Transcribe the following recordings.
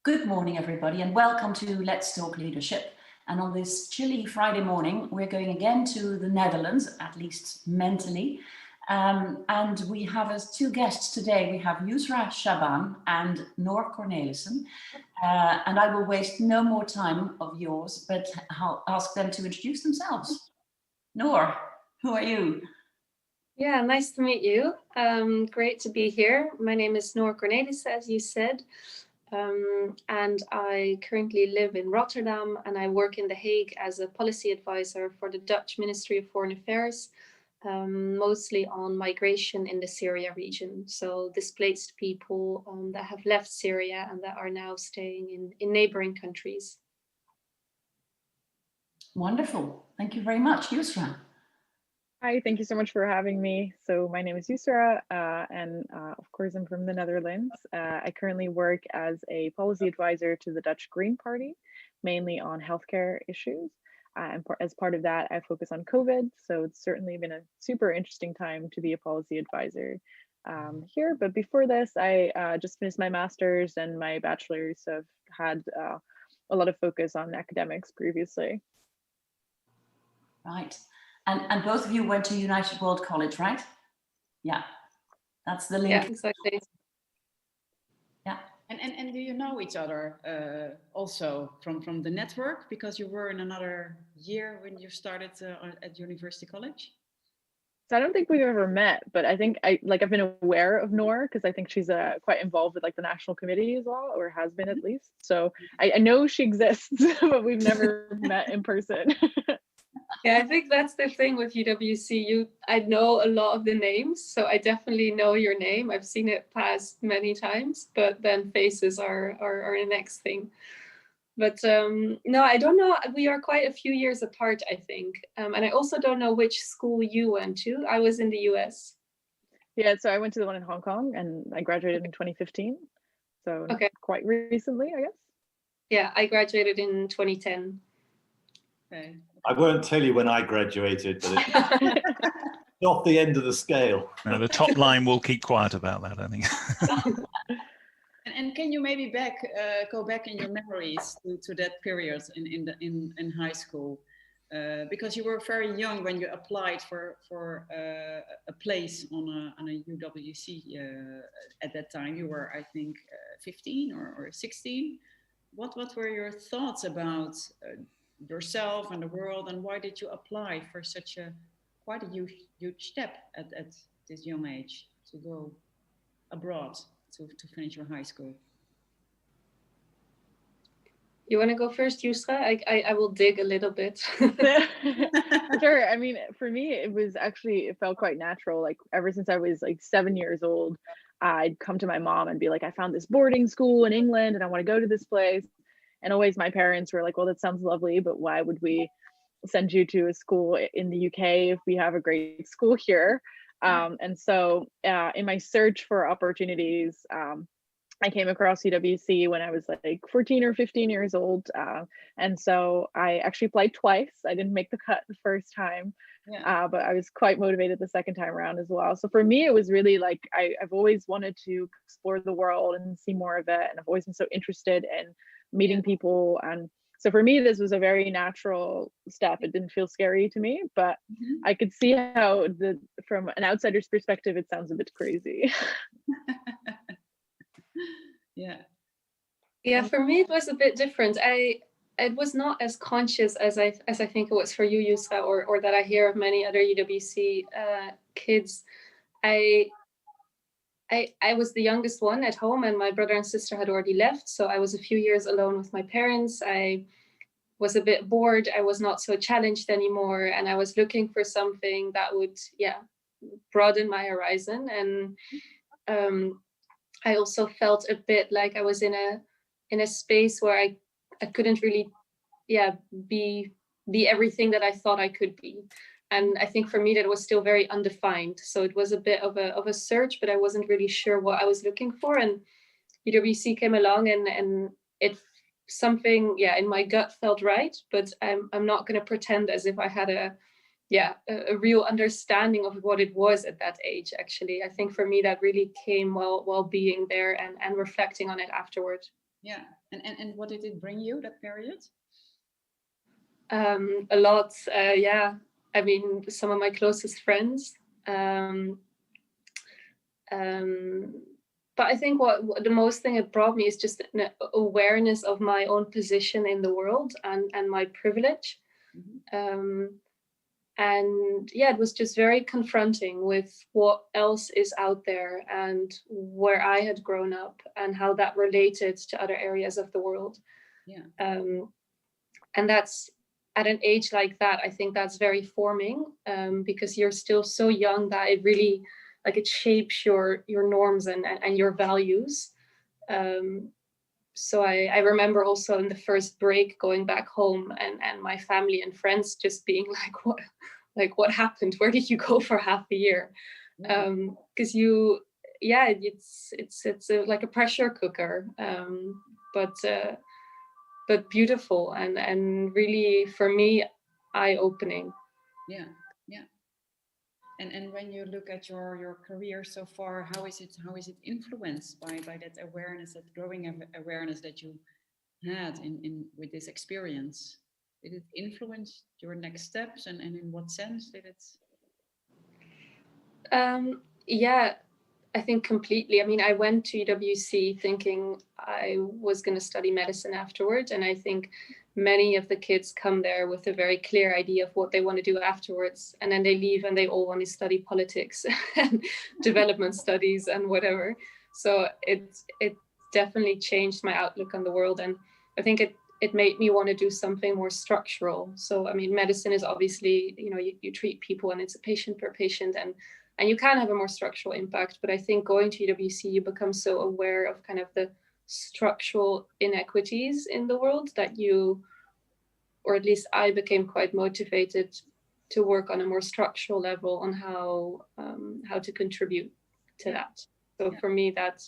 Good morning, everybody, and welcome to Let's Talk Leadership. And on this chilly Friday morning, we're going again to the Netherlands, at least mentally. And we have as two guests today, we have Yousra Chaabane and Noor Cornelissen. And I will waste no more time of yours, but I'll ask them to introduce themselves. Noor, who are you? Yeah, nice to meet you. Great to be here. My name is Noor Cornelissen, as you said. And I currently live in Rotterdam, and I work in The Hague as a policy advisor for the Dutch Ministry of Foreign Affairs, mostly on migration in the Syria region. So displaced people that have left Syria and that are now staying in neighboring countries. Wonderful. Thank you very much. Yousra. Hi, thank you so much for having me. So my name is Yousra, and of course I'm from the Netherlands. I currently work as a policy advisor to the Dutch Green Party, mainly on healthcare issues. And as part of that, I focus on COVID. So it's certainly been a super interesting time to be a policy advisor here. But before this, I just finished my master's and my bachelor's, so I've had a lot of focus on academics previously. Right. And both of you went to United World College, right? Yeah, that's the link. Yeah, exactly. Yeah. And do you know each other also from the network, because you were in another year when you started at University College? So I don't think we've ever met, but I think I've been aware of Noor because I think she's quite involved with the national committee as well, or has been at least. So I know she exists, but we've never met in person. Yeah, I think that's the thing with UWC. I know a lot of the names, so I definitely know your name. I've seen it passed many times, but then faces are the next thing. But no, I don't know. We are quite a few years apart, I think. And I also don't know which school you went to. I was in the US. Yeah, so I went to the one in Hong Kong and I graduated in 2015. So quite recently, I guess. Yeah, I graduated in 2010. Okay. I won't tell you when I graduated, but it's not the end of the scale. No, the top line will keep quiet about that, I think. And can you maybe go back in your memories to that period in high school? Because you were very young when you applied for a place on a UWC at that time. You were, I think, 15 or 16. What were your thoughts about yourself and the world, and why did you apply for such quite a huge step at this young age to go abroad to finish your high school? You want to go first, Yousra? I will dig a little bit. Sure. I mean, for me, it felt quite natural. Like ever since I was 7 years old, I'd come to my mom and be like, I found this boarding school in England and I want to go to this place. And always my parents were like, well, that sounds lovely, but why would we send you to a school in the UK if we have a great school here? And so in my search for opportunities, I came across UWC when I was 14 or 15 years old. And so I actually applied twice. I didn't make the cut the first time, but I was quite motivated the second time around as well. So for me, it was really I've always wanted to explore the world and see more of it. And I've always been so interested in meeting people. And so for me, this was a very natural step. It didn't feel scary to me, but I could see how from an outsider's perspective, it sounds a bit crazy. Yeah, for me it was a bit different. It was not as conscious as I think it was for you, Yousra, or that I hear of many other UWC kids. I was the youngest one at home, and my brother and sister had already left, so I was a few years alone with my parents. I was a bit bored. I was not so challenged anymore, and I was looking for something that would broaden my horizon. And I also felt a bit like I was in a space where I couldn't really be everything that I thought I could be. And I think for me that was still very undefined. So it was a bit of a search, but I wasn't really sure what I was looking for. And UWC came along and it something in my gut felt right, but I'm not going to pretend as if I had a real understanding of what it was at that age. Actually, I think for me that really came while being there and reflecting on it afterward. Yeah, And what did it bring you, that period? A lot, yeah. I mean, some of my closest friends. But I think what the most thing it brought me is just an awareness of my own position in the world and my privilege. Mm-hmm. And yeah, it was just very confronting with what else is out there and where I had grown up and how that related to other areas of the world. Yeah. And that's at an age like that, I think that's very forming, because you're still so young that it really, like, it shapes your norms and your values. So I remember also in the first break going back home and my family and friends just being like, what happened? Where did you go for half a year? Because it's like a pressure cooker, but beautiful and really, for me, eye-opening. Yeah. And when you look at your career so far, how is it influenced by that awareness, that growing awareness that you had in with this experience? Did it influence your next steps, and in what sense did it? Yeah, I think completely. I mean, I went to UWC thinking I was going to study medicine afterwards, and I think many of the kids come there with a very clear idea of what they want to do afterwards, and then they leave and they all want to study politics and development studies and whatever. So it definitely changed my outlook on the world, and I think it made me want to do something more structural. So I mean, medicine is obviously, you treat people and it's a patient per patient, and you can have a more structural impact. But I think going to UWC, you become so aware of kind of the structural inequities in the world that you, or at least I, became quite motivated to work on a more structural level on how to contribute to that. So for me, that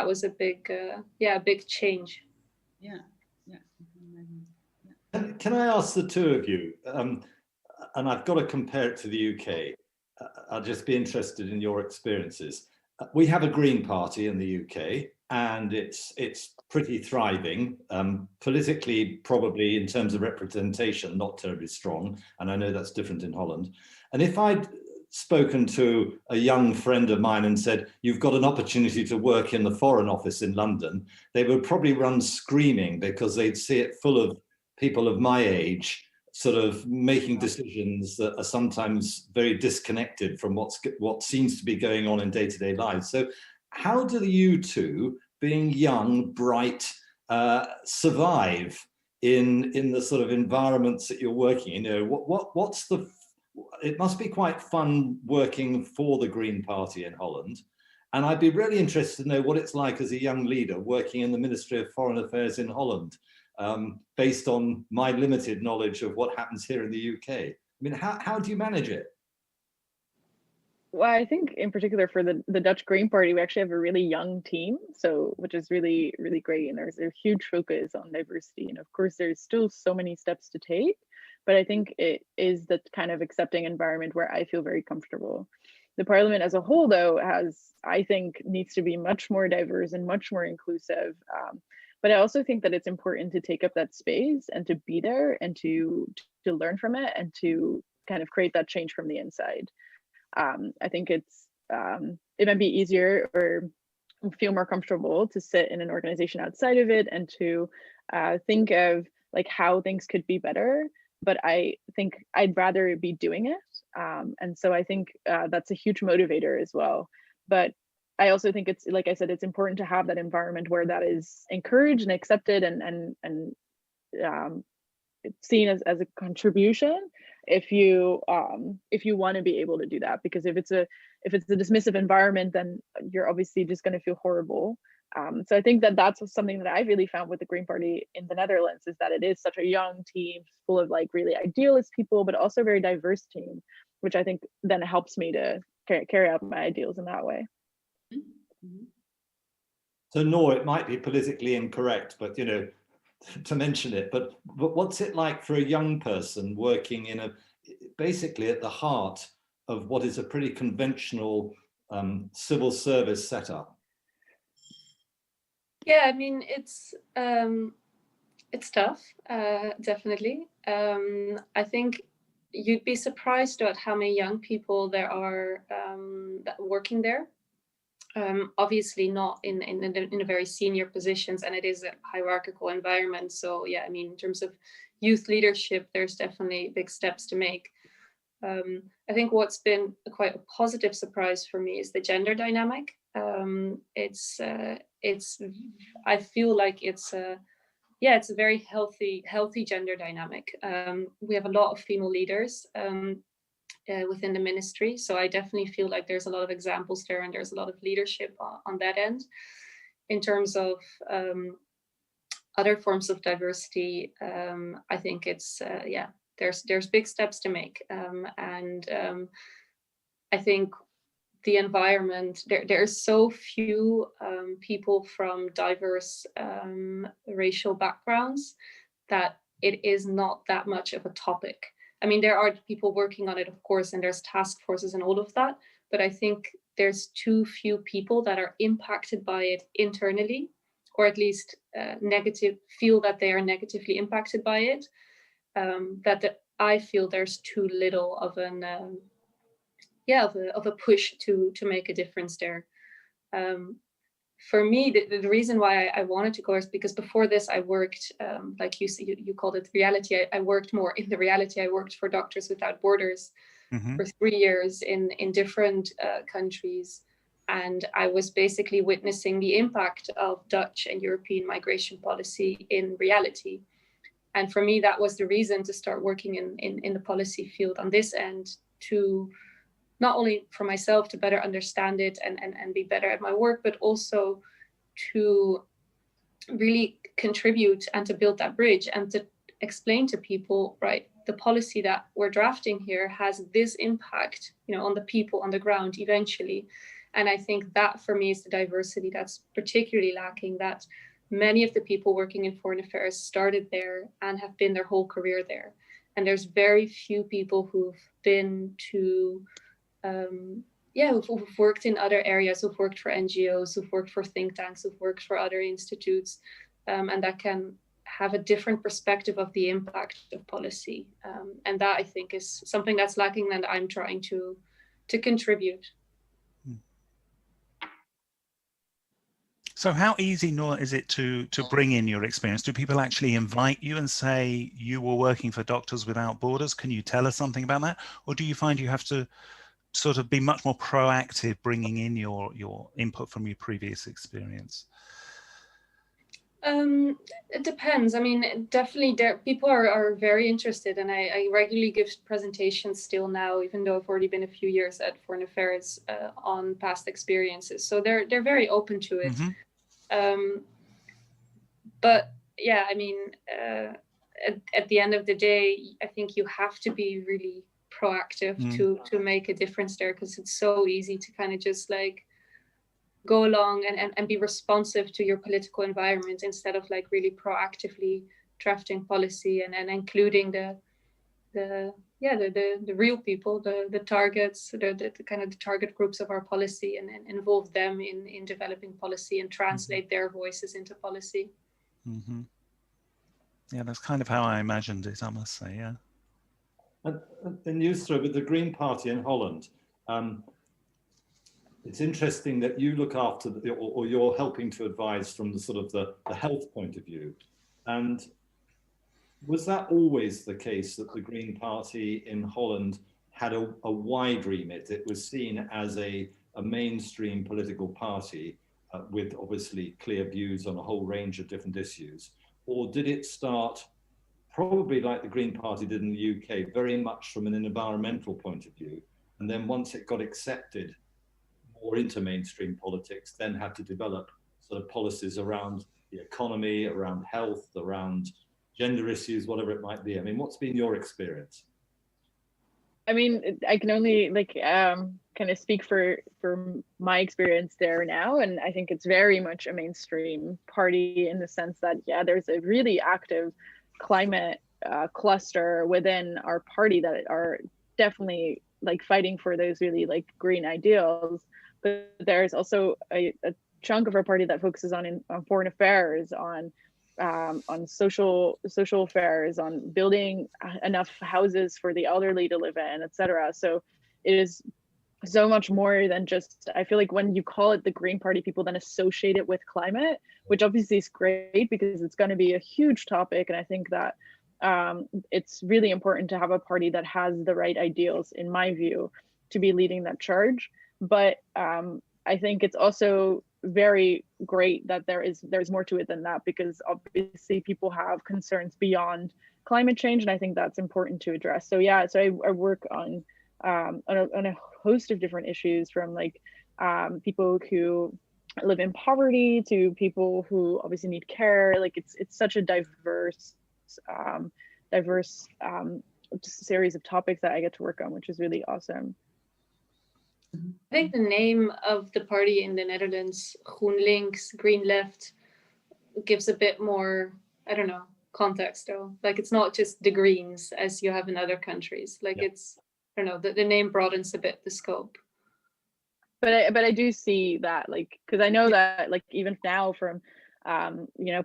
was a big change. Yeah. Can I ask the two of you, and I've got to compare it to the UK, I'll just be interested in your experiences. We have a Green Party in the UK, and it's pretty thriving. Politically, probably in terms of representation, not terribly strong, and I know that's different in Holland. And if I'd spoken to a young friend of mine and said, you've got an opportunity to work in the Foreign Office in London, they would probably run screaming, because they'd see it full of people of my age sort of making decisions that are sometimes very disconnected from what seems to be going on in day-to-day lives. So how do you two, being young, bright, survive in the sort of environments that you're working in? What's the, it must be quite fun working for the Green Party in Holland. And I'd be really interested to know what it's like as a young leader working in the Ministry of Foreign Affairs in Holland, based on my limited knowledge of what happens here in the UK. I mean, how do you manage it? Well, I think in particular for the Dutch Green Party, we actually have a really young team, so which is really, really great. And there's a huge focus on diversity. And of course, there's still so many steps to take, but I think it is that kind of accepting environment where I feel very comfortable. The parliament as a whole, though, I think needs to be much more diverse and much more inclusive. But I also think that it's important to take up that space and to be there and to learn from it and to kind of create that change from the inside. I think it might be easier or feel more comfortable to sit in an organization outside of it and to think of like how things could be better. But I think I'd rather be doing it. And so I think that's a huge motivator as well. But I also think it's, like I said, it's important to have that environment where that is encouraged and accepted and seen as a contribution if you want to be able to do that. Because if it's a dismissive environment, then you're obviously just going to feel horrible. So I think that's something that I really found with the Green Party in the Netherlands, is that it is such a young team full of like really idealist people, but also a very diverse team, which I think then helps me to carry out my ideals in that way. So Noor, it might be politically incorrect, but to mention it, but what's it like for a young person working in basically at the heart of what is a pretty conventional civil service setup? Yeah, I mean, it's tough, definitely. I think you'd be surprised at how many young people there are that working there. Obviously not in a very senior positions, and it is a hierarchical environment. So yeah, I mean, in terms of youth leadership, there's definitely big steps to make. I think what's been quite a positive surprise for me is the gender dynamic. I feel like it's a very healthy gender dynamic. We have a lot of female leaders within the ministry, so I definitely feel like there's a lot of examples there, and there's a lot of leadership on that end. In terms of other forms of diversity, I think it's there's big steps to make, and I think the environment, there are so few people from diverse racial backgrounds that it is not that much of a topic. I mean, there are people working on it, of course, and there's task forces and all of that, but I think there's too few people that are impacted by it internally, or at least feel that they are negatively impacted by it. I feel there's too little of an of a push to make a difference there. For me, the reason why I wanted to go is because before this I worked, like you called it reality. I worked more in the reality. I worked for Doctors Without Borders for 3 years in different countries, and I was basically witnessing the impact of Dutch and European migration policy in reality. And for me, that was the reason to start working in the policy field on this end, to not only for myself to better understand it and be better at my work, but also to really contribute and to build that bridge and to explain to people, right, the policy that we're drafting here has this impact, on the people on the ground eventually. And I think that for me is the diversity that's particularly lacking, that many of the people working in foreign affairs started there and have been their whole career there. And there's very few people who've been to who've worked in other areas, who've worked for NGOs, who've worked for think tanks, who've worked for other institutes, and that can have a different perspective of the impact of policy. And that, I think, is something that's lacking and I'm trying to contribute. So how easy, Noor, is it to bring in your experience? Do people actually invite you and say, you were working for Doctors Without Borders, can you tell us something about that? Or do you find you have to sort of be much more proactive, bringing in your input from your previous experience? It depends. I mean, definitely people are very interested, and I regularly give presentations still now, even though I've already been a few years at Foreign Affairs on past experiences. So they're very open to it. But yeah, I mean, at the end of the day, I think you have to be really proactive to make a difference there, because it's so easy to kind of just like go along and be responsive to your political environment instead of like really proactively drafting policy and including the real people, the targets, the kind of the target groups of our policy, and involve them in developing policy and translate their voices into policy. Yeah, that's kind of how I imagined it, I must say. Yeah. And Yousra, with the Green Party in Holland, it's interesting that you look after, or you're helping to advise from the sort of the health point of view. And was that always the case, that the Green Party in Holland had a wide remit? It was seen as a mainstream political party with obviously clear views on a whole range of different issues? Or did it start, probably like the Green Party did in the UK, very much from an environmental point of view, and then once it got accepted more into mainstream politics, then had to develop sort of policies around the economy, around health, around gender issues, whatever it might be? I mean, what's been your experience? I mean, I can only kind of speak for my experience there now, and I think it's very much a mainstream party in the sense that, yeah, there's a really active climate cluster within our party that are definitely like fighting for those really like green ideals. But there's also a chunk of our party that focuses on foreign affairs, on social affairs, on building enough houses for the elderly to live in, etc. So it is so much more than just, I feel like when you call it the Green Party, people then associate it with climate, which obviously is great because it's going to be a huge topic. And I think that it's really important to have a party that has the right ideals, in my view, to be leading that charge. But I think it's also very great that there's more to it than that, because obviously people have concerns beyond climate change, and I think that's important to address. So yeah, so I work on a host of different issues, from like people who live in poverty to people who obviously need care. Like it's such a diverse series of topics that I get to work on, which is really awesome. I think the name of the party in the Netherlands, GroenLinks, Green Left, gives a bit more, I don't know, context though. Like it's not just the Greens as you have in other countries. Like it's, I don't know, the name broadens a bit the scope. But I do see that, like, because I know that like even now from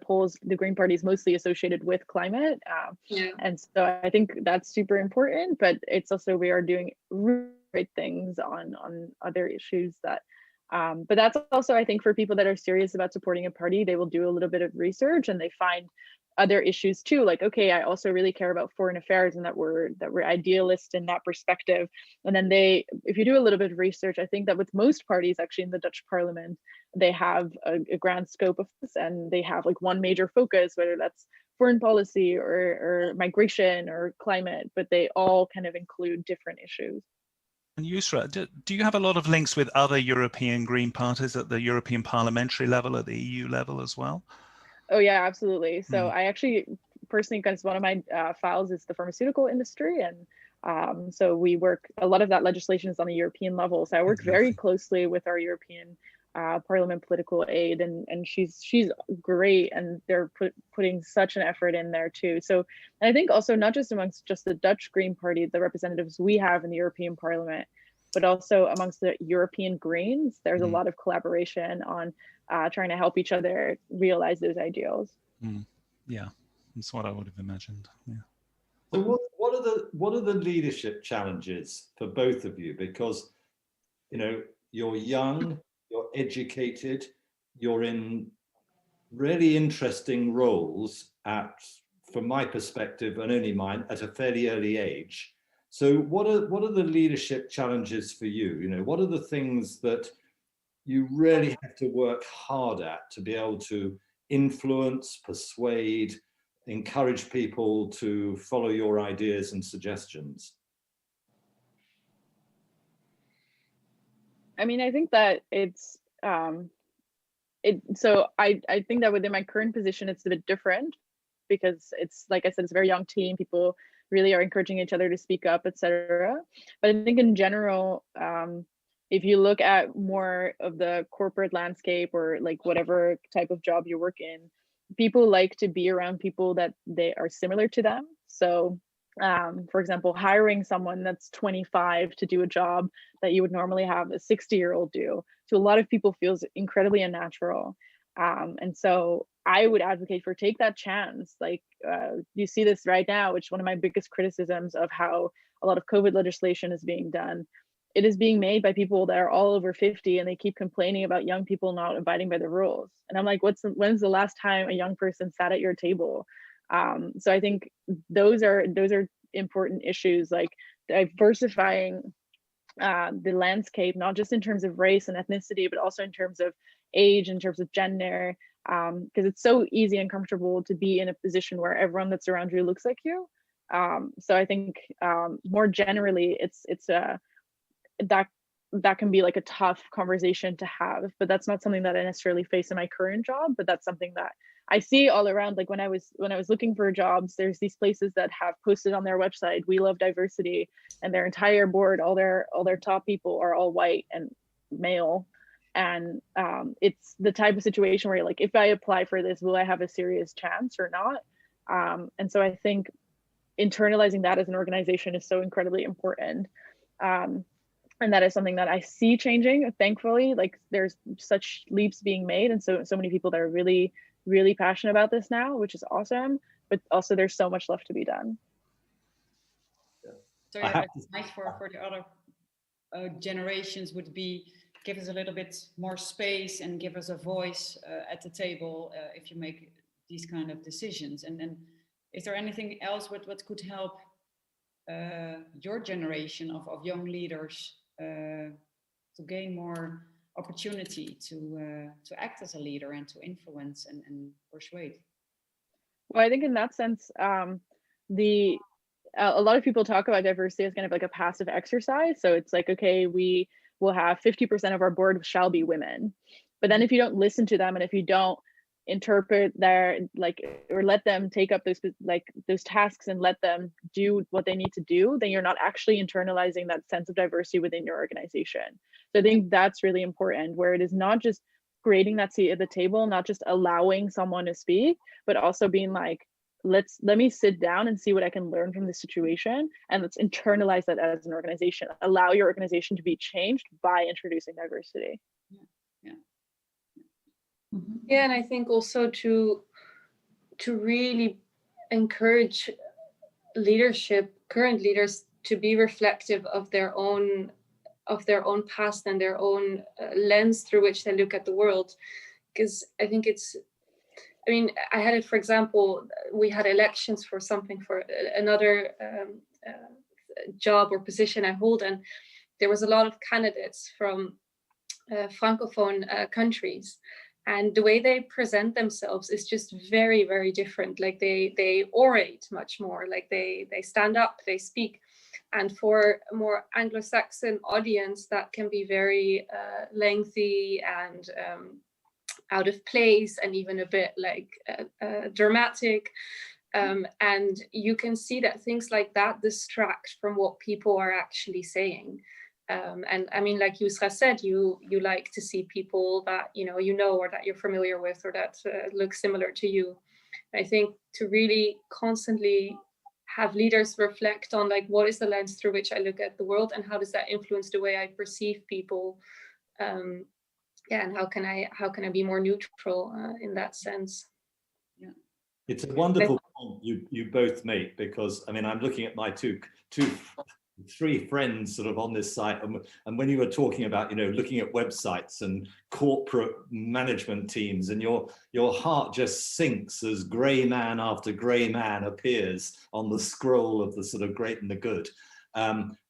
polls, the Green Party is mostly associated with climate, and so I think that's super important. But it's also, we are doing great things on other issues that but that's also, I think, for people that are serious about supporting a party, they will do a little bit of research and they find other issues too, like, okay, I also really care about foreign affairs, and that we're idealist in that perspective. And then if you do a little bit of research, I think that with most parties actually in the Dutch parliament, they have a grand scope of this, and they have like one major focus, whether that's foreign policy or migration or climate, but they all kind of include different issues. And Yousra, do you have a lot of links with other European Green parties at the European parliamentary level, at the EU level as well? Oh yeah, absolutely. So I actually personally, because one of my files is the pharmaceutical industry, and so we work, a lot of that legislation is on the European level. So I work very closely with our European Parliament political aide, and she's great, and they're putting such an effort in there too. So I think also not just amongst just the Dutch Green Party, the representatives we have in the European Parliament, but also amongst the European Greens, there's a lot of collaboration on trying to help each other realize those ideals. Yeah, that's what I would have imagined. Yeah. So what are the leadership challenges for both of you? Because you're young, you're educated, you're in really interesting roles from my perspective and only mine, at a fairly early age. So what are the leadership challenges for you? What are the things that you really have to work hard at to be able to influence, persuade, encourage people to follow your ideas and suggestions? I mean, I think that it's so I think that within my current position, it's a bit different, because it's, like I said, it's a very young team. People really are encouraging each other to speak up, etc. But I think in general, if you look at more of the corporate landscape, or like whatever type of job you work in, people like to be around people that they are similar to them. So for example, hiring someone that's 25 to do a job that you would normally have a 60-year-old do, to a lot of people feels incredibly unnatural. And so I would advocate for take that chance. Like you see this right now, which is one of my biggest criticisms of how a lot of COVID legislation is being done. It is being made by people that are all over 50, and they keep complaining about young people not abiding by the rules. And I'm like, when's the last time a young person sat at your table? So I think those are important issues, like diversifying the landscape, not just in terms of race and ethnicity, but also in terms of age, in terms of gender, because it's so easy and comfortable to be in a position where everyone that's around you looks like you. So I think more generally, it's that can be like a tough conversation to have, but that's not something that I necessarily face in my current job, but that's something that I see all around. Like when I was looking for jobs, there's these places that have posted on their website, "We love diversity," and their entire board, all their top people are all white and male. And it's the type of situation where you're like, if I apply for this, will I have a serious chance or not? And so I think internalizing that as an organization is so incredibly important. And that is something that I see changing, thankfully. Like there's such leaps being made, and so many people that are really, really passionate about this now, which is awesome. But also there's so much left to be done. So yeah, advice for the other generations would be, give us a little bit more space and give us a voice at the table if you make these kind of decisions. And then is there anything else what could help your generation of young leaders to gain more opportunity to act as a leader and to influence and persuade? Well, I think in that sense, a lot of people talk about diversity as kind of like a passive exercise. So it's like, okay, we will have 50% of our board shall be women. But then if you don't listen to them, and if you don't interpret their, like, or let them take up those tasks and let them do what they need to do, then you're not actually internalizing that sense of diversity within your organization. So I think that's really important, where it is not just creating that seat at the table, not just allowing someone to speak, but also being like, let me sit down and see what I can learn from this situation, and let's internalize that as an organization. Allow your organization to be changed by introducing diversity. Yeah, and I think also to really encourage current leaders, to be reflective of their own past and their own lens through which they look at the world. Because I think I had it, for example, we had elections for another job or position I hold, and there was a lot of candidates from Francophone countries. And the way they present themselves is just very, very different. Like they orate much more, like they stand up, they speak. And for a more Anglo-Saxon audience, that can be very lengthy and out of place, and even a bit like dramatic. And you can see that things like that distract from what people are actually saying. And I mean, like Yousra said, you like to see people that or that you're familiar with, or that look similar to you. I think to really constantly have leaders reflect on, like, what is the lens through which I look at the world, and how does that influence the way I perceive people? And how can I be more neutral in that sense? Yeah, it's a wonderful point you both make, because I mean, I'm looking at my three friends sort of on this site, and when you were talking about looking at websites and corporate management teams, and your heart just sinks as grey man after grey man appears on the scroll of the sort of great and the good,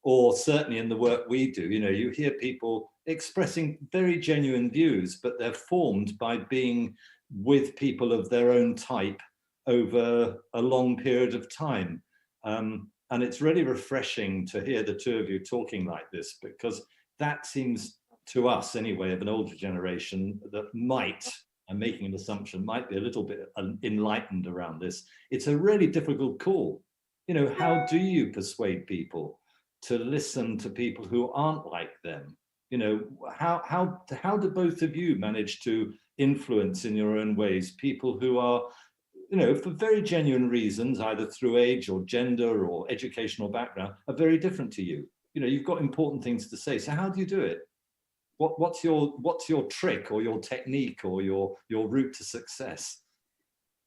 or certainly in the work we do, you hear people expressing very genuine views, but they're formed by being with people of their own type over a long period of time. And it's really refreshing to hear the two of you talking like this, because that seems to us anyway, of an older generation that might, I'm making an assumption, might be a little bit enlightened around this. It's a really difficult call. How do you persuade people to listen to people who aren't like them? How do both of you manage to influence in your own ways people who are, for very genuine reasons, either through age or gender or educational background, are very different to you? You've got important things to say. So how do you do it? What's your trick or your technique or your route to success?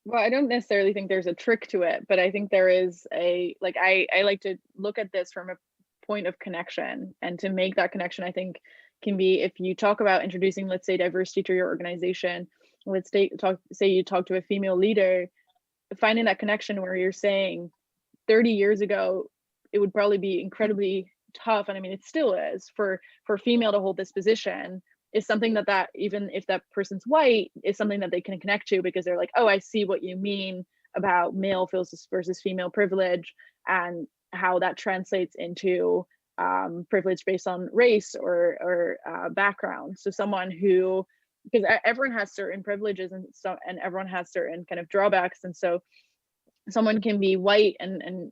Well, I don't necessarily think there's a trick to it, but I think there is I like to look at this from a point of connection, and to make that connection, I think, can be, if you talk about introducing, let's say, diversity to your organization, let's say you talk to a female leader, finding that connection where you're saying 30 years ago, it would probably be incredibly tough. And I mean, it still is for a female to hold this position, is something that even if that person's white, is something that they can connect to, because they're like, oh, I see what you mean about male versus female privilege, and how that translates into privilege based on race or background. So someone who, because everyone has certain privileges and everyone has certain kind of drawbacks, and so someone can be white and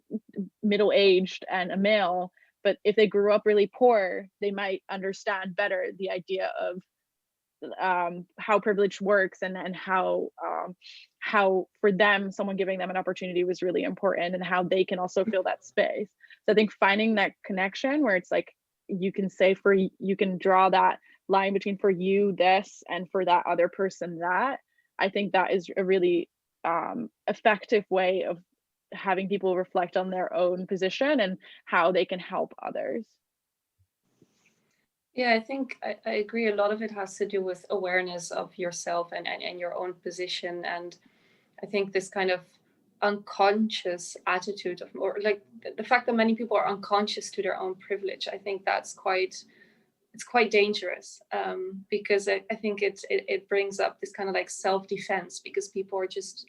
middle-aged and a male, but if they grew up really poor, they might understand better the idea of how privilege works, and how for them, someone giving them an opportunity was really important, and how they can also fill that space. So I think finding that connection where it's like, you can say you can draw that line between for you this and for that other person that. I think that is a really effective way of having people reflect on their own position and how they can help others. Yeah, I think I agree. A lot of it has to do with awareness of yourself and your own position. And I think this kind of unconscious attitude of, or like the fact that many people are unconscious to their own privilege, I think that's it's quite dangerous, because I think it brings up this kind of like self-defense, because people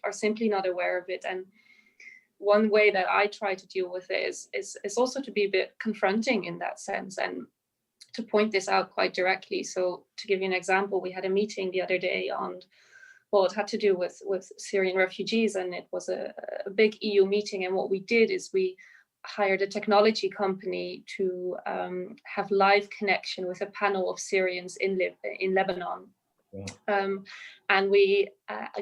are simply not aware of it. And one way that I try to deal with it is also to be a bit confronting in that sense, and to point this out quite directly. So to give you an example, we had a meeting the other day on, well, it had to do with Syrian refugees, and it was a big EU meeting. And what we did is we hired a technology company to have live connection with a panel of Syrians in Lebanon. Yeah. And we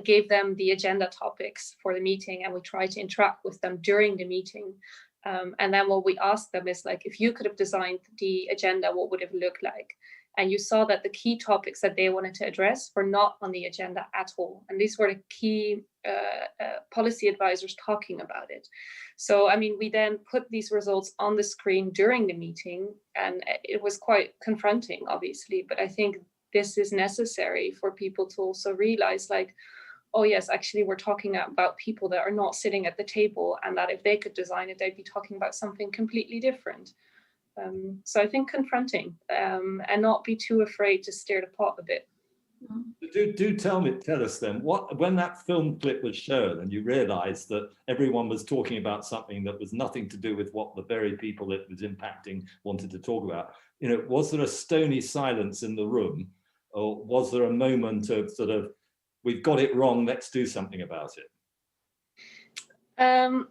gave them the agenda topics for the meeting, and we tried to interact with them during the meeting. And then what we asked them is like, if you could have designed the agenda, what would it look like? And you saw that the key topics that they wanted to address were not on the agenda at all. And these were the key policy advisors talking about it. So, I mean, we then put these results on the screen during the meeting, and it was quite confronting, obviously. But I think this is necessary for people to also realize, like, oh yes, actually we're talking about people that are not sitting at the table, and that if they could design it, they'd be talking about something completely different. So I think confronting, and not be too afraid to stir the pot a bit. Do tell us then, when that film clip was shown and you realized that everyone was talking about something that was nothing to do with what the very people it was impacting wanted to talk about, you know, was there a stony silence in the room, or was there a moment of sort of, we've got it wrong, let's do something about it?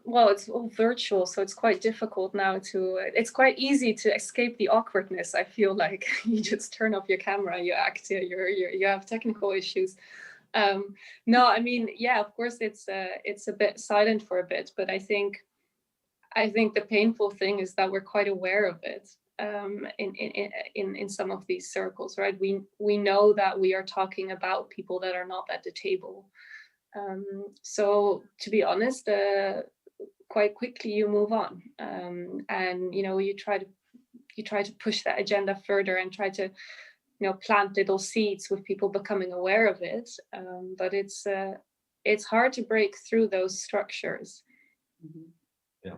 Well, it's all virtual, so it's quite difficult now it's quite easy to escape the awkwardness. I feel like you just turn off your camera, you act, you have technical issues. No, I mean, yeah, of course it's a bit silent for a bit, but I think the painful thing is that we're quite aware of it. In some of these circles, right? We know that we are talking about people that are not at the table. So to be honest, quite quickly you move on, and you know, you try to push that agenda further and try to, you know, plant little seeds with people becoming aware of it. But it's hard to break through those structures. Yeah.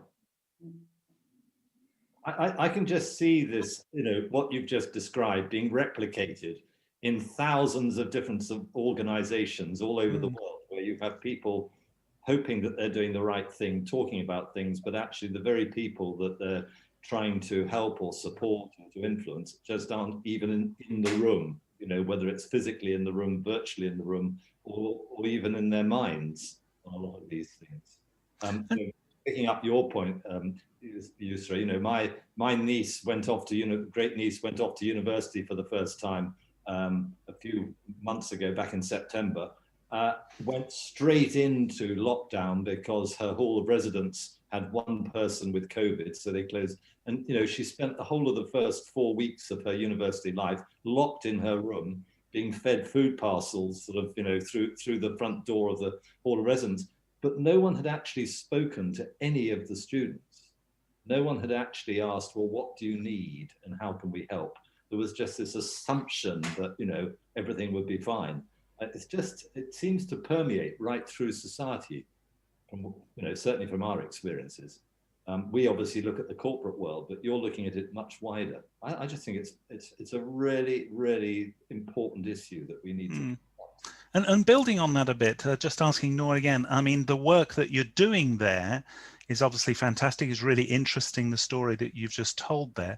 I can just see this, you know, what you've just described being replicated in thousands of different organizations all over the world, where you have people hoping that they're doing the right thing, talking about things, but actually the very people that they're trying to help or support or to influence just aren't even in the room, you know, whether it's physically in the room, virtually in the room, or even in their minds on a lot of these things. So picking up your point, Yousra, you know, my niece went off to, great niece went off to university for the first time a few months ago, back in September, went straight into lockdown because her hall of residence had one person with COVID, so they closed. And you know, she spent the whole of the first 4 weeks of her university life locked in her room, being fed food parcels, sort of, you know, through the front door of the hall of residence. But no one had actually spoken to any of the students. No one had actually asked, well, what do you need and how can we help? There was just this assumption that, you know, everything would be fine. It seems to permeate right through society, from, you know, certainly from our experiences. We obviously look at the corporate world, but you're looking at it much wider. I just think it's a really, really important issue that we need to. And building on that a bit, just asking Noor again, I mean, the work that you're doing there is obviously fantastic. It's really interesting, the story that you've just told there.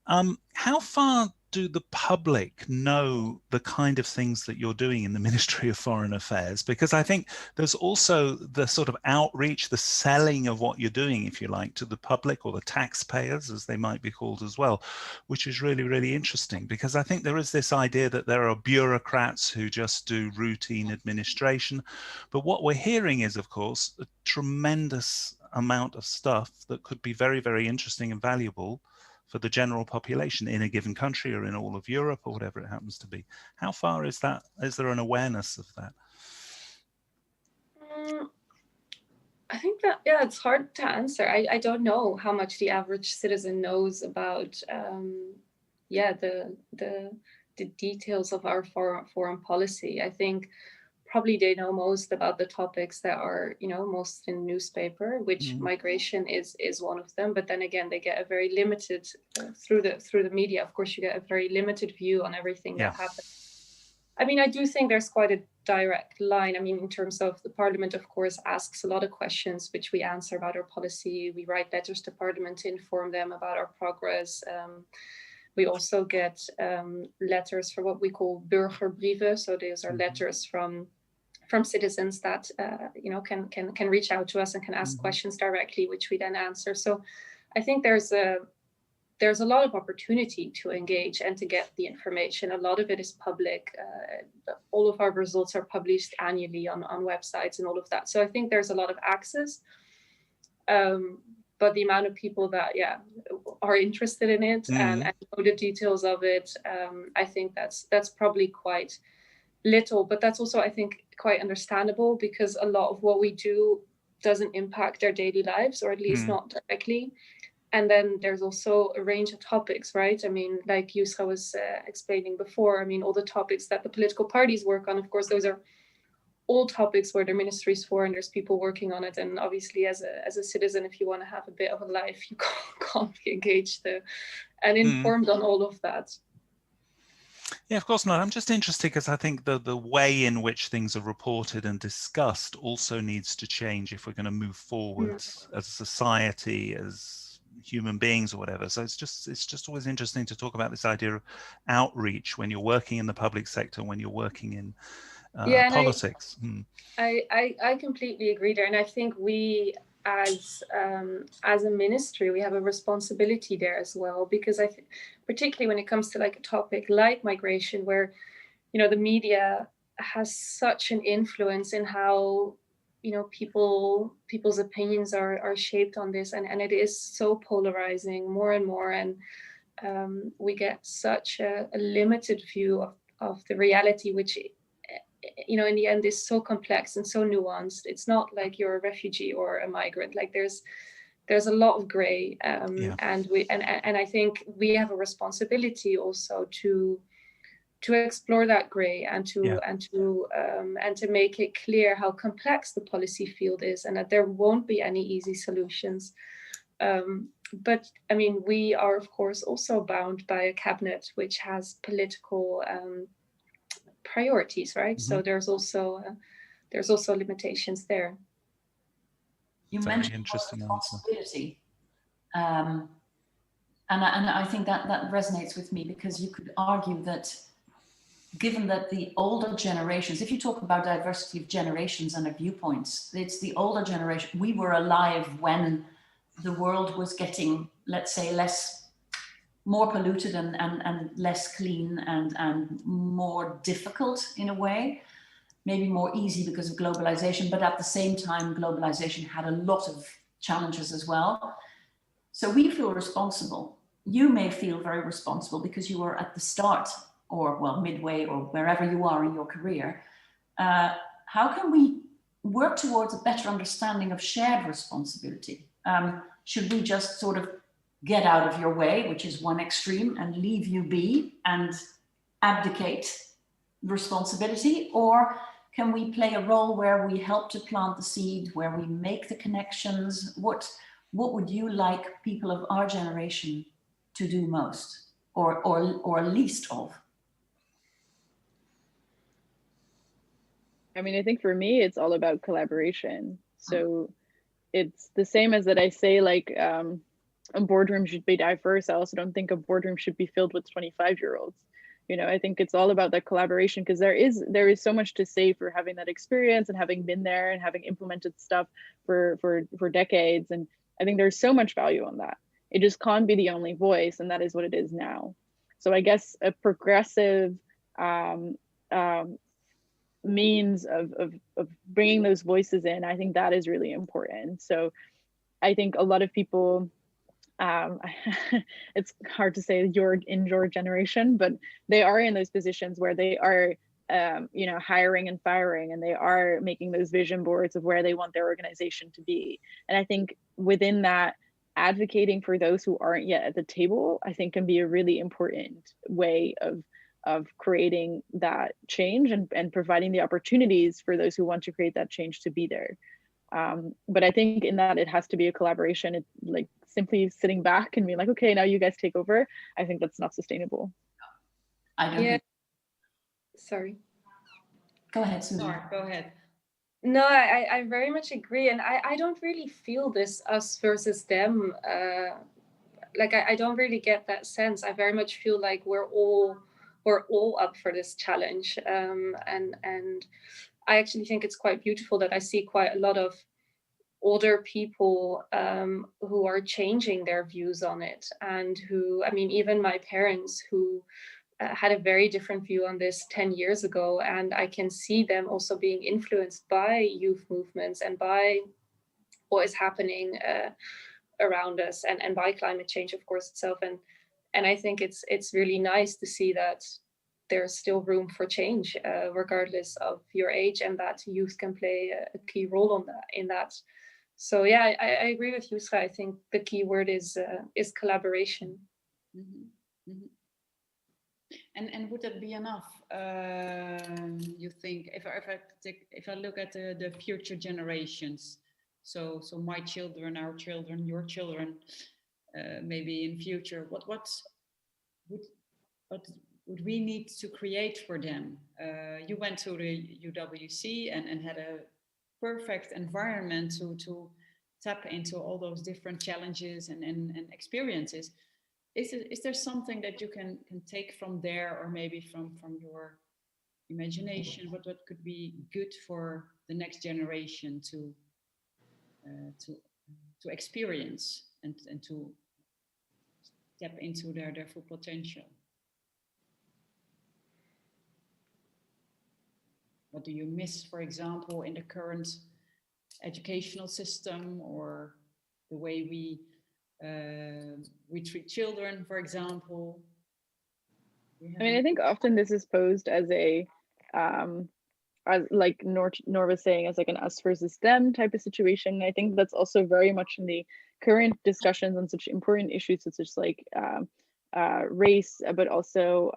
How far do the public know the kind of things that you're doing in the Ministry of Foreign Affairs? Because I think there's also the sort of outreach, the selling of what you're doing, if you like, to the public, or the taxpayers, as they might be called as well, which is really, really interesting. Because I think there is this idea that there are bureaucrats who just do routine administration. But what we're hearing is, of course, a tremendous amount of stuff that could be very, very interesting and valuable the general population in a given country or in all of Europe or whatever it happens to be? How far is that? Is there an awareness of that? I think that, yeah, it's hard to answer. I don't know how much the average citizen knows about, the details of our foreign policy. I think probably they know most about the topics that are, most in newspaper, which migration is one of them. But then again, they get a very limited through the media. Of course, you get a very limited view on everything that happens. I mean, I do think there's quite a direct line. I mean, in terms of the Parliament, of course, asks a lot of questions, which we answer about our policy. We write letters to Parliament to inform them about our progress. We also get letters for what we call burgerbrieven. So these are letters from citizens that can reach out to us and can ask questions directly, which we then answer. So I think there's a lot of opportunity to engage and to get the information. A lot of it is public. All of our results are published annually on websites and all of that. So I think there's a lot of access. But the amount of people that are interested in it and know the details of it, I think that's probably quite little. But that's also, I think, quite understandable, because a lot of what we do doesn't impact their daily lives, or at least not directly. And then there's also a range of topics, right? I mean, like Yousra was explaining before, I mean, all the topics that the political parties work on, of course, those are all topics where the ministry is for, and there's people working on it. And obviously, as a citizen, if you want to have a bit of a life, you can't be engaged and informed on all of that. Yeah, of course not. I'm just interested because I think the way in which things are reported and discussed also needs to change if we're going to move forward as a society, as human beings or whatever. So it's just always interesting to talk about this idea of outreach when you're working in the public sector, when you're working in politics. I completely agree there, and I think we as a ministry, we have a responsibility there as well, because I think particularly when it comes to like a topic like migration, where the media has such an influence in how people's opinions are shaped on this, and it is so polarizing more and more, and we get such a limited view of the reality, which in the end is so complex and so nuanced. It's not like you're a refugee or a migrant. Like there's a lot of gray, and I think we have a responsibility also to explore that gray and to make it clear how complex the policy field is, and that there won't be any easy solutions. But I mean, we are of course also bound by a cabinet which has political priorities, right? So there's also limitations there. You mentioned responsibility, and I think that resonates with me, because you could argue that given that the older generations, if you talk about diversity of generations and of viewpoints, it's the older generation. We were alive when the world was getting, let's say, more polluted and less clean and more difficult in a way, maybe more easy because of globalization, but at the same time, globalization had a lot of challenges as well. So we feel responsible. You may feel very responsible because you were at the start, or well, midway, or wherever you are in your career. How can we work towards a better understanding of shared responsibility? Should we just sort of get out of your way, which is one extreme, and leave you be and abdicate responsibility? Or can we play a role where we help to plant the seed, where we make the connections? What would you like people of our generation to do most, or least of? I mean, I think for me, it's all about collaboration. So it's the same as that I say, like, a boardroom should be diverse. I also don't think a boardroom should be filled with 25-year-olds. I think it's all about that collaboration, because there is so much to say for having that experience and having been there and having implemented stuff for decades. And I think there's so much value on that. It just can't be the only voice, and that is what it is now. So I guess a progressive means of bringing those voices in, I think that is really important. So I think a lot of people it's hard to say in your generation, but they are in those positions where they are you know, hiring and firing, and they are making those vision boards of where they want their organization to be. And I think within that, advocating for those who aren't yet at the table, I think can be a really important way of creating that change and providing the opportunities for those who want to create that change to be there. But I think in that it has to be a collaboration. It, like simply sitting back and being like, okay, now you guys take over, I think that's not sustainable. I don't think. Sorry. Go ahead, Susan. Sorry, go ahead. No, I very much agree. And I don't really feel this us versus them. Like I don't really get that sense. I very much feel like we're all up for this challenge. And I actually think it's quite beautiful that I see quite a lot of older people who are changing their views on it, and who, I mean, even my parents who had a very different view on this 10 years ago, and I can see them also being influenced by youth movements and by what is happening around us, and by climate change, of course, itself. And I think it's really nice to see that there's still room for change, regardless of your age, and that youth can play a key role in that. So yeah, I agree with Yousra. I think the key word is collaboration. Mm-hmm. Mm-hmm. And would that be enough? You think if I look at the future generations, so my children, our children, your children, maybe in future, what would we need to create for them? You went to the UWC and had a perfect environment to tap into all those different challenges and experiences. Is there something that you can take from there, or maybe from your imagination, what could be good for the next generation to experience and to tap into their full potential? What do you miss, for example, in the current educational system, or the way we treat children, for example? I mean, I think often this is posed as a, as like Noor was saying, as like an us versus them type of situation. I think that's also very much in the current discussions on such important issues such as like race, but also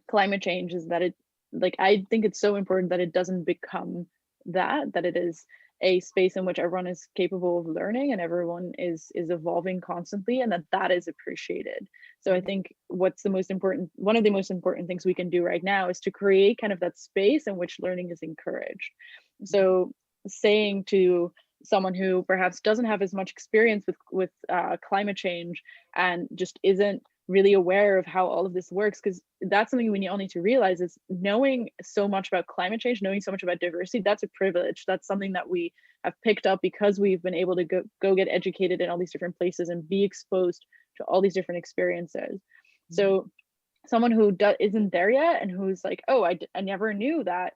climate change, is that it, like, I think it's so important that it doesn't become that it is a space in which everyone is capable of learning and everyone is evolving constantly, and that is appreciated. So I think one of the most important things we can do right now is to create kind of that space in which learning is encouraged. So saying to someone who perhaps doesn't have as much experience with climate change and just isn't really aware of how all of this works, because that's something we all need to realize, is knowing so much about climate change, knowing so much about diversity, that's a privilege. That's something that we have picked up because we've been able to go get educated in all these different places and be exposed to all these different experiences. So someone who isn't there yet and who's like, oh, I never knew that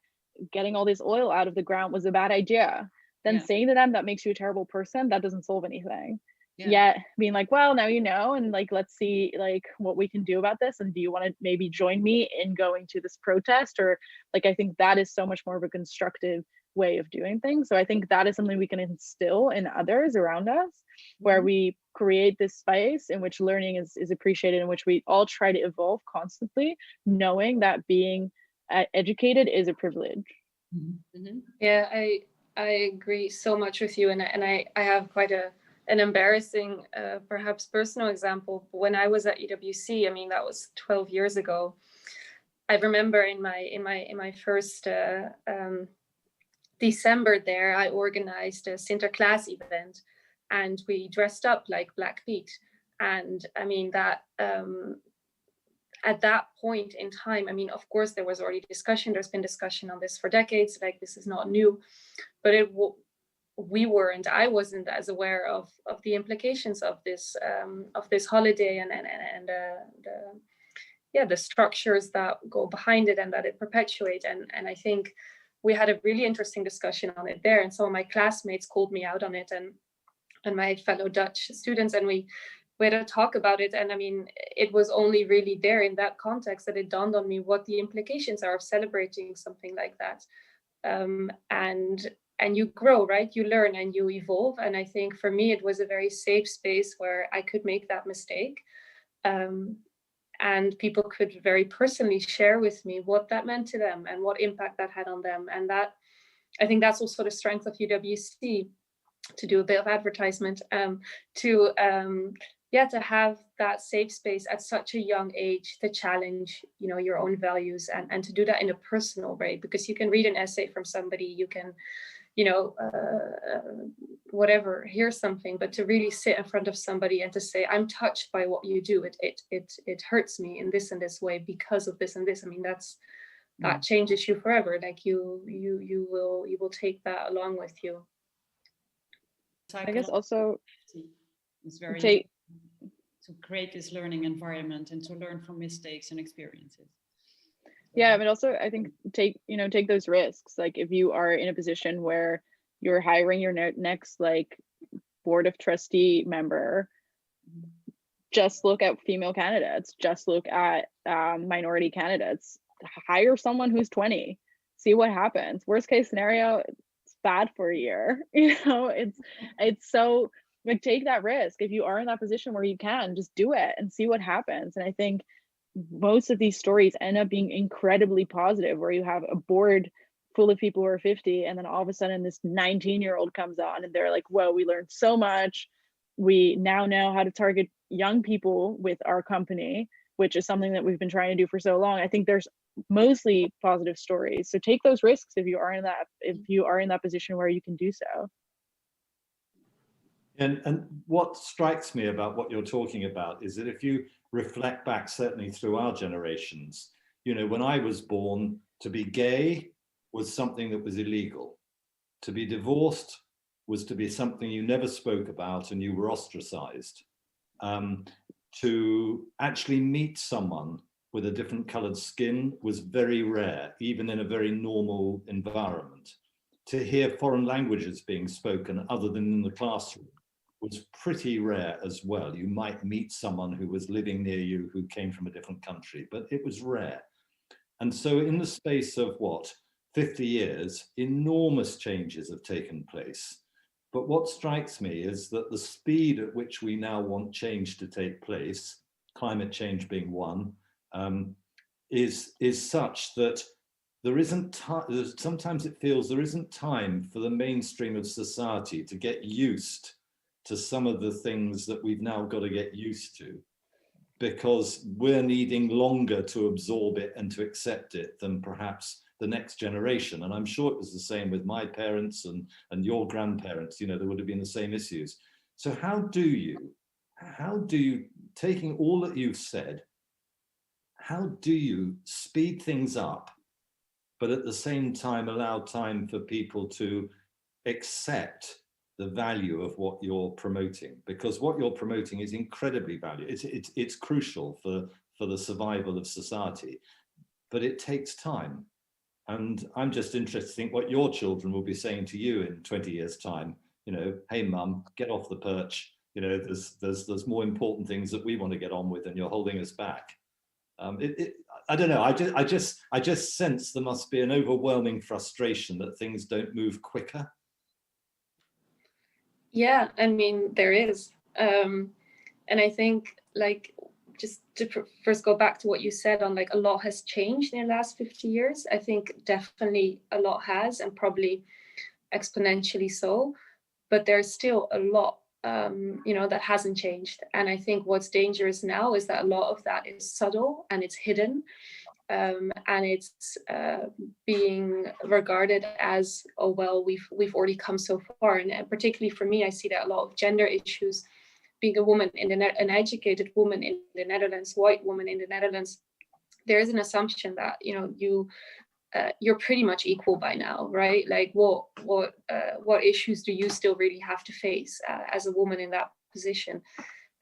getting all this oil out of the ground was a bad idea, then saying to them that makes you a terrible person, that doesn't solve anything. Yet being like, well, now you know, and like, let's see like what we can do about this, and do you want to maybe join me in going to this protest? Or like, I think that is so much more of a constructive way of doing things. So I think that is something we can instill in others around us, where we create this space in which learning is appreciated, in which we all try to evolve constantly, knowing that being educated is a privilege. Yeah, I agree so much with you, and I have quite an embarrassing, perhaps personal example. When I was at UWC, I mean, that was 12 years ago. I remember in my first December there, I organized a Sinterklaas event, and we dressed up like Black Pete. And I mean, that at that point in time, I mean, of course, there was already discussion. There's been discussion on this for decades. Like, this is not new, but I wasn't as aware of the implications of this holiday and the structures that go behind it and that it perpetuates. And I think we had a really interesting discussion on it there. And some of my classmates called me out on it. And and my fellow Dutch students, and we had a talk about it. And I mean, it was only really there in that context that it dawned on me what the implications are of celebrating something like that. And you grow, right? You learn and you evolve. And I think for me, it was a very safe space where I could make that mistake. And people could very personally share with me what that meant to them and what impact that had on them. And that, I think that's also the strength of UWC, to do a bit of advertisement, to have that safe space at such a young age to challenge, you know, your own values, and to do that in a personal way, because you can read an essay from somebody, you can, you know, whatever, hear something, but to really sit in front of somebody and to say, I'm touched by what you do, it hurts me in this and this way because of this and this. I mean, that changes you forever. Like you will take that along with you. I guess also it's very important to create this learning environment and to learn from mistakes and experiences. Yeah, but also I think take those risks. Like if you are in a position where you're hiring your next like board of trustee member, just look at female candidates, just look at minority candidates, hire someone who's 20, see what happens. Worst case scenario, it's bad for a year. You know, it's so like, take that risk. If you are in that position where you can, just do it and see what happens. And I think most of these stories end up being incredibly positive, where you have a board full of people who are 50, and then all of a sudden this 19-year-old comes on and they're like, whoa, we learned so much. We now know how to target young people with our company, which is something that we've been trying to do for so long. I think there's mostly positive stories. So take those risks if you are in that position where you can do so. And what strikes me about what you're talking about is that if you reflect back, certainly through our generations, you know, when I was born, to be gay was something that was illegal. To be divorced was to be something you never spoke about and you were ostracized. To actually meet someone with a different colored skin was very rare, even in a very normal environment. To hear foreign languages being spoken other than in the classroom was pretty rare as well. You might meet someone who was living near you who came from a different country, but it was rare. And so in the space of 50 years, enormous changes have taken place. But what strikes me is that the speed at which we now want change to take place, climate change being one, is such that there isn't time. Sometimes it feels there isn't time for the mainstream of society to get used to some of the things that we've now got to get used to, because we're needing longer to absorb it and to accept it than perhaps the next generation. And I'm sure it was the same with my parents and your grandparents. You know, there would have been the same issues. So how do you, taking all that you've said, how do you speed things up, but at the same time allow time for people to accept the value of what you're promoting? Because what you're promoting is incredibly valuable. It's crucial for the survival of society, but it takes time. And I'm just interested to think what your children will be saying to you in 20 years' time. You know, hey, mum, get off the perch. You know, there's more important things that we want to get on with, and you're holding us back. I don't know. I just sense there must be an overwhelming frustration that things don't move quicker. Yeah, I mean, there is. And I think, like, just to first go back to what you said on, like, a lot has changed in the last 50 years. I think definitely a lot has, and probably exponentially so. But there's still a lot, that hasn't changed. And I think what's dangerous now is that a lot of that is subtle and it's hidden. And it's being regarded as, oh, well, we've already come so far. And particularly for me, I see that a lot of gender issues, being a woman an educated woman in the Netherlands, white woman in the Netherlands, there is an assumption that, you know, you're pretty much equal by now, right? Like, what issues do you still really have to face as a woman in that position?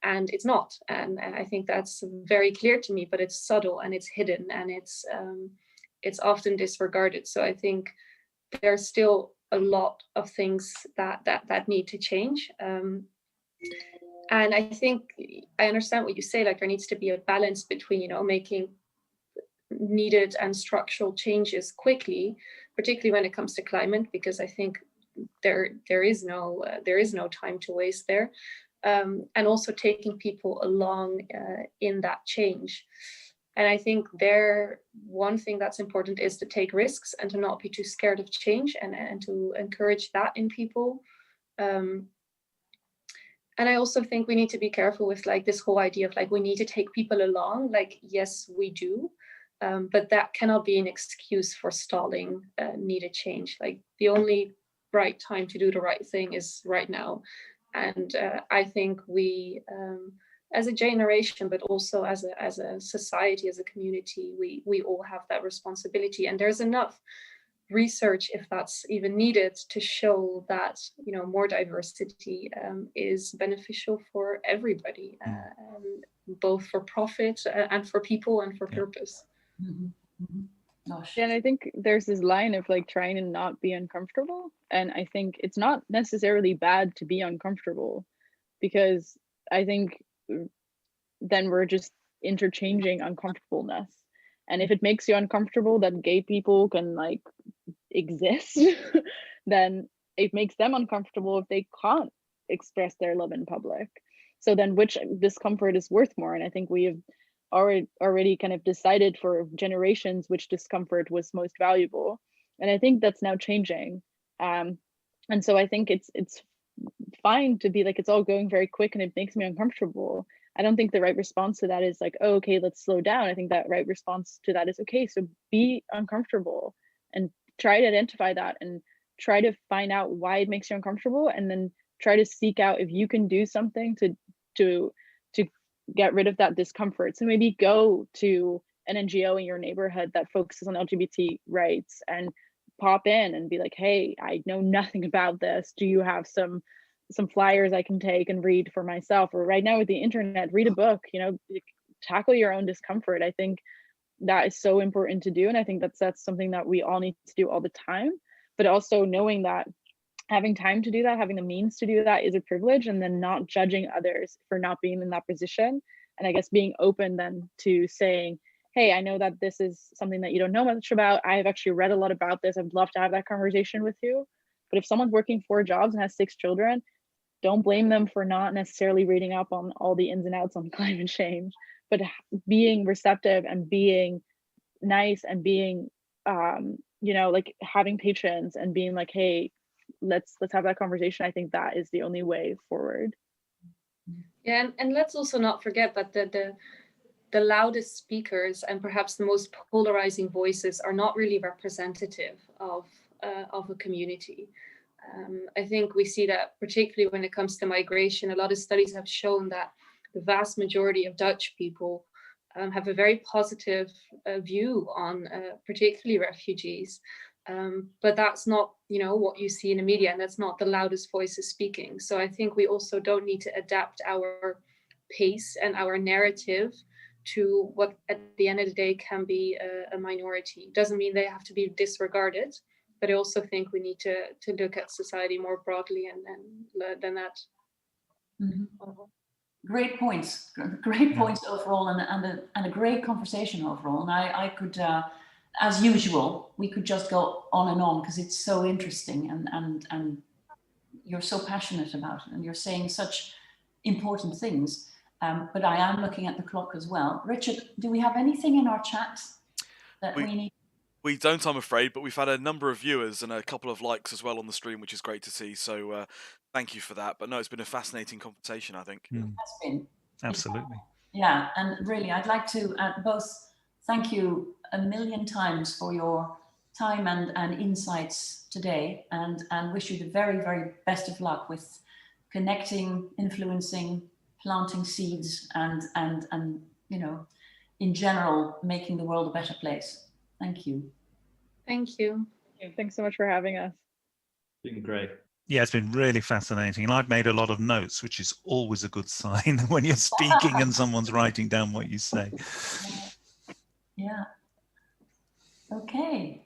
And it's not. And I think that's very clear to me, but it's subtle and it's hidden and it's often disregarded. So I think there's still a lot of things that need to change. And I think I understand what you say, like there needs to be a balance between, you know, making needed and structural changes quickly, particularly when it comes to climate, because I think there is no time to waste there, and also taking people along in that change. And I think one thing that's important is to take risks and to not be too scared of change, and to encourage that in people. And I also think we need to be careful with like this whole idea of like we need to take people along. Like, yes, we do, but that cannot be an excuse for stalling needed change. Like the only right time to do the right thing is right now. And I think we, as a generation, but also as a society, as a community, we all have that responsibility. And there's enough research, if that's even needed, to show that, you know, more diversity is beneficial for everybody, both for profit and for people and for purpose. Mm-hmm. Mm-hmm. Gosh. Yeah, and I think there's this line of like trying to not be uncomfortable, and I think it's not necessarily bad to be uncomfortable, because I think then we're just interchanging uncomfortableness. And if it makes you uncomfortable that gay people can like exist, then it makes them uncomfortable if they can't express their love in public. So then which discomfort is worth more? And I think we have already kind of decided for generations which discomfort was most valuable. And I think that's now changing. And so I think it's fine to be like, it's all going very quick and it makes me uncomfortable. I don't think the right response to that is like, oh, okay, let's slow down. I think that right response to that is, okay, so be uncomfortable and try to identify that and try to find out why it makes you uncomfortable, and then try to seek out if you can do something to get rid of that discomfort. So maybe go to an NGO in your neighborhood that focuses on LGBT rights and pop in and be like, hey, I know nothing about this. Do you have some flyers I can take and read for myself? Or right now with the internet, read a book, you know, tackle your own discomfort. I think that is so important to do. And I think that's something that we all need to do all the time, but also knowing that having time to do that, having the means to do that is a privilege, and then not judging others for not being in that position. And I guess being open then to saying, hey, I know that this is something that you don't know much about. I've actually read a lot about this. I'd love to have that conversation with you. But if someone's working 4 jobs and has 6 children, don't blame them for not necessarily reading up on all the ins and outs on climate change, but being receptive and being nice and being, you know, like having patience and being like, hey, let's have that conversation. I think that is the only way forward. Yeah, and let's also not forget that the loudest speakers and perhaps the most polarizing voices are not really representative of a community. I think we see that particularly when it comes to migration. A lot of studies have shown that the vast majority of Dutch people have a very positive view on particularly refugees. But that's not, you know, what you see in the media, and that's not the loudest voices speaking. So I think we also don't need to adapt our pace and our narrative to what at the end of the day can be a minority. Doesn't mean they have to be disregarded, but I also think we need to look at society more broadly than that. Mm-hmm. Great points. Great points overall, and a great conversation overall. And I could, as usual, we could just go on and on because it's so interesting, and you're so passionate about it, and you're saying such important things. But I am looking at the clock as well. Richard, do we have anything in our chat that we need? We don't, I'm afraid, but we've had a number of viewers and a couple of likes as well on the stream, which is great to see. So thank you for that. But no, it's been a fascinating conversation, I think. It has been. Absolutely. Yeah, and really, I'd like to both thank you a million times for your time and insights today, and wish you the very, very best of luck with connecting, influencing, planting seeds, and you know, in general, making the world a better place. Thank you. Thank you. Thanks so much for having us. It's been great. Yeah, it's been really fascinating. And I've made a lot of notes, which is always a good sign when you're speaking and someone's writing down what you say. Yeah. Okay.